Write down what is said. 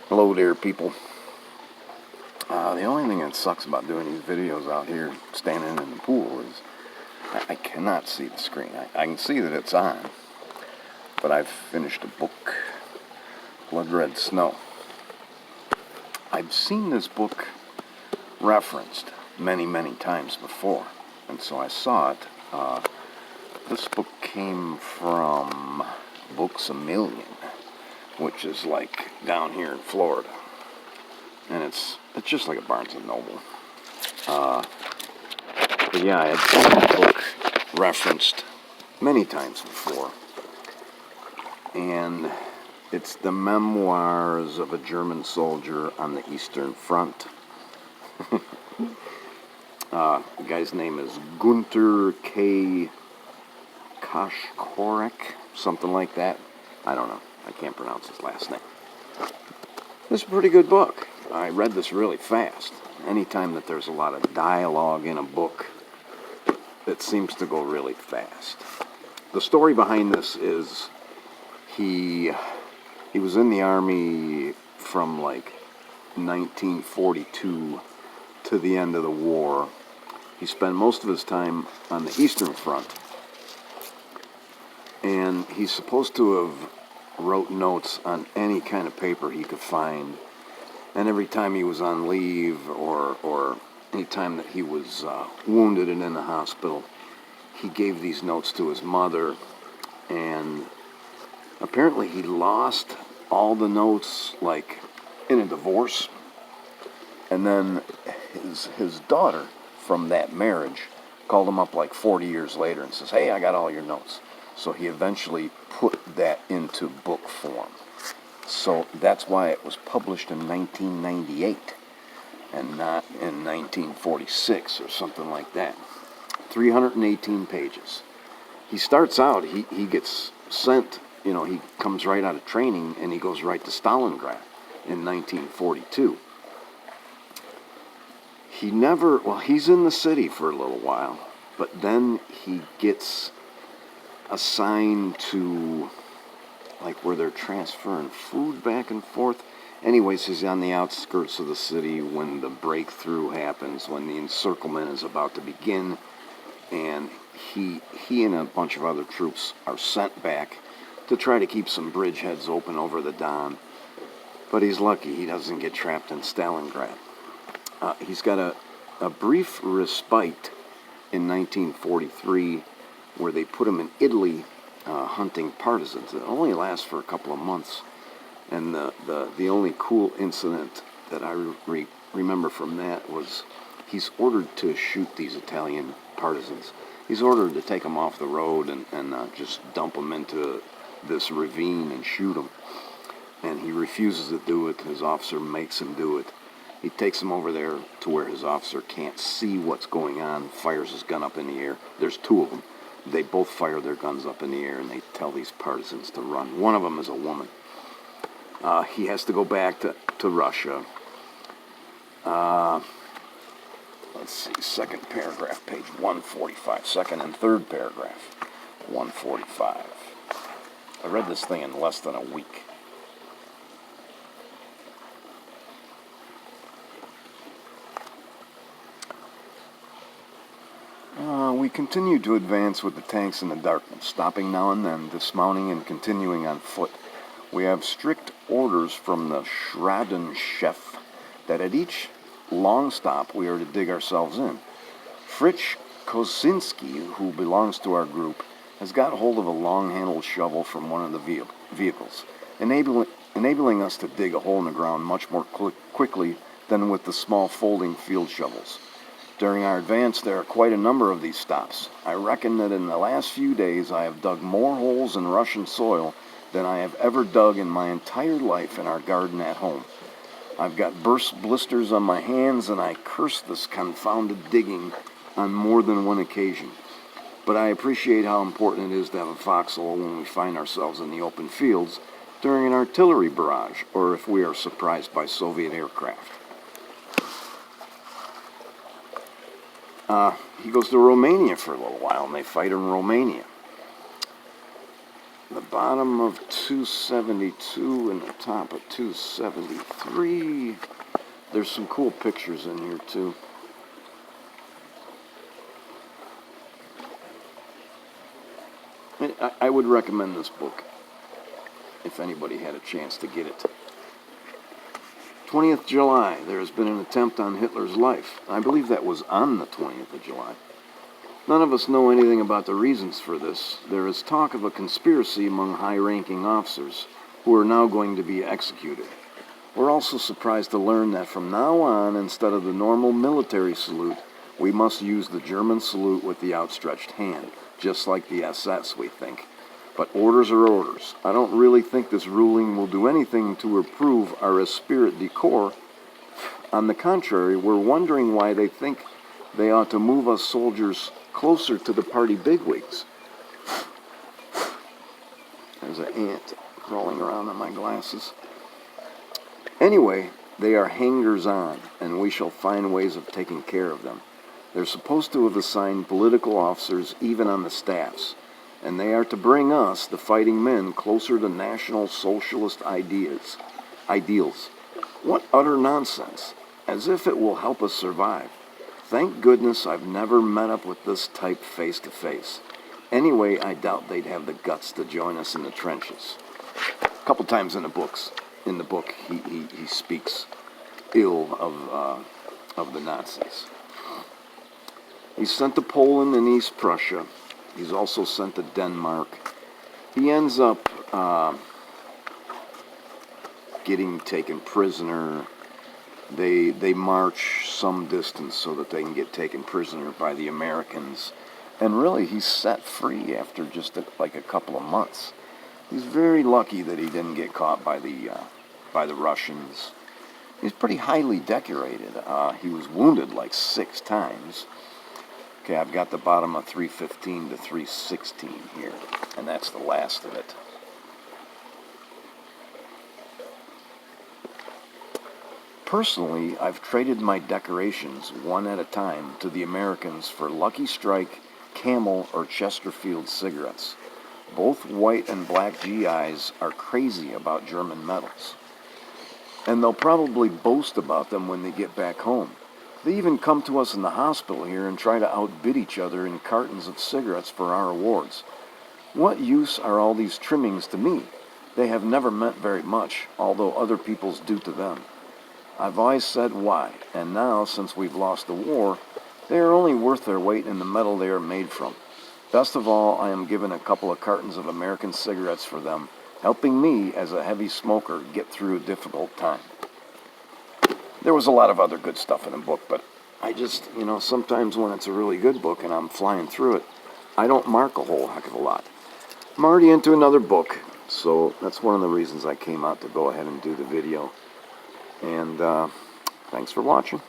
Hello there, people. The only thing that sucks about doing these videos out here, standing in the pool, is I cannot see the screen. I can see that it's on, but I've finished a book, Blood Red Snow. I've seen this book referenced many, many times before, and so I saw it. This book came from Books A Million, which is like down here in Florida. And it's just like a Barnes & Noble. But yeah, I had seen that book referenced many times before. And it's the memoirs of a German soldier on the Eastern Front. The guy's name is Günter K. Kashkorek, something like that. I don't know. I can't pronounce his last name. This is a pretty good book. I read this really fast. Anytime that there's a lot of dialogue in a book, it seems to go really fast. The story behind this is he was in the army from like 1942 to the end of the war. He spent most of his time on the Eastern Front. And he's supposed to have wrote notes on any kind of paper he could find. And every time he was on leave or any time that he was wounded and in the hospital, he gave these notes to his mother. And apparently he lost all the notes, like, in a divorce. And then his daughter from that marriage called him up like 40 years later and says, "Hey, I got all your notes." So he eventually put that into book form. So that's why it was published in 1998 and not in 1946 or something like that. 318 pages. He starts out, he gets sent, he comes right out of training and he goes right to Stalingrad in 1942. He's in the city for a little while, but then he gets assigned to like where they're transferring food back and forth. Anyways, he's on the outskirts of the city when the breakthrough happens, when the encirclement is about to begin, and he and a bunch of other troops are sent back to try to keep some bridgeheads open over the Don. But he's lucky he doesn't get trapped in Stalingrad. He's got a brief respite in 1943 where they put him in Italy hunting partisans. It only lasts for a couple of months. And the only cool incident that I remember from that was he's ordered to shoot these Italian partisans. He's ordered to take them off the road and just dump them into this ravine and shoot them. And he refuses to do it. His officer makes him do it. He takes him over there to where his officer can't see what's going on, fires his gun up in the air. There's two of them. They both fire their guns up in the air and they tell these partisans to run. One of them is a woman. He has to go back to Russia. Let's see, second paragraph, page 145. Second and third paragraph, 145. I read this thing in less than a week. We continued to advance with the tanks in the darkness, stopping now and then, dismounting and continuing on foot. We have strict orders from the Schradenchef that at each long stop we are to dig ourselves in. Fritz Kosinski, who belongs to our group, has got hold of a long-handled shovel from one of the vehicles, enabling us to dig a hole in the ground much more quickly than with the small folding field shovels. During our advance, there are quite a number of these stops. I reckon that in the last few days I have dug more holes in Russian soil than I have ever dug in my entire life in our garden at home. I've got burst blisters on my hands, and I curse this confounded digging on more than one occasion. But I appreciate how important it is to have a foxhole when we find ourselves in the open fields during an artillery barrage, or if we are surprised by Soviet aircraft. He goes to Romania for a little while, and they fight in Romania. the bottom of 272 and the top of 273. There's some cool pictures in here too. I would recommend this book if anybody had a chance to get it. 20th July, there has been an attempt on Hitler's life. I believe that was on the 20th of July. None of us know anything about the reasons for this. There is talk of a conspiracy among high-ranking officers who are now going to be executed. We're also surprised to learn that from now on, instead of the normal military salute, we must use the German salute with the outstretched hand, just like the SS, we think. But orders are orders. I don't really think this ruling will do anything to improve our esprit de corps. On the contrary, we're wondering why they think they ought to move us soldiers closer to the party bigwigs. There's an ant crawling around on my glasses. Anyway, they are hangers-on, and we shall find ways of taking care of them. They're supposed to have assigned political officers even on the staffs, and they are to bring us, the fighting men, closer to National Socialist ideals. What utter nonsense, as if it will help us survive. Thank goodness I've never met up with this type face-to-face. Anyway, I doubt they'd have the guts to join us in the trenches. A couple times in the book, he speaks ill of the Nazis. He's sent to Poland and East Prussia. He's also sent to Denmark. He ends up getting taken prisoner. They march some distance so that they can get taken prisoner by the Americans. And really, he's set free after just like a couple of months. He's very lucky that he didn't get caught by the Russians. He's pretty highly decorated. He was wounded like 6 times. Okay, I've got the bottom of 315 to 316 here, and that's the last of it. Personally, I've traded my decorations one at a time to the Americans for Lucky Strike, Camel, or Chesterfield cigarettes. Both white and black GIs are crazy about German medals, and they'll probably boast about them when they get back home. They even come to us in the hospital here and try to outbid each other in cartons of cigarettes for our awards. What use are all these trimmings to me? They have never meant very much, although other people's do to them. I've always said why, and now, since we've lost the war, they are only worth their weight in the metal they are made from. Best of all, I am given a couple of cartons of American cigarettes for them, helping me, as a heavy smoker, get through a difficult time. There was a lot of other good stuff in the book, but I just, sometimes when it's a really good book and I'm flying through it, I don't mark a whole heck of a lot. I'm already into another book, so that's one of the reasons I came out to go ahead and do the video. And thanks for watching.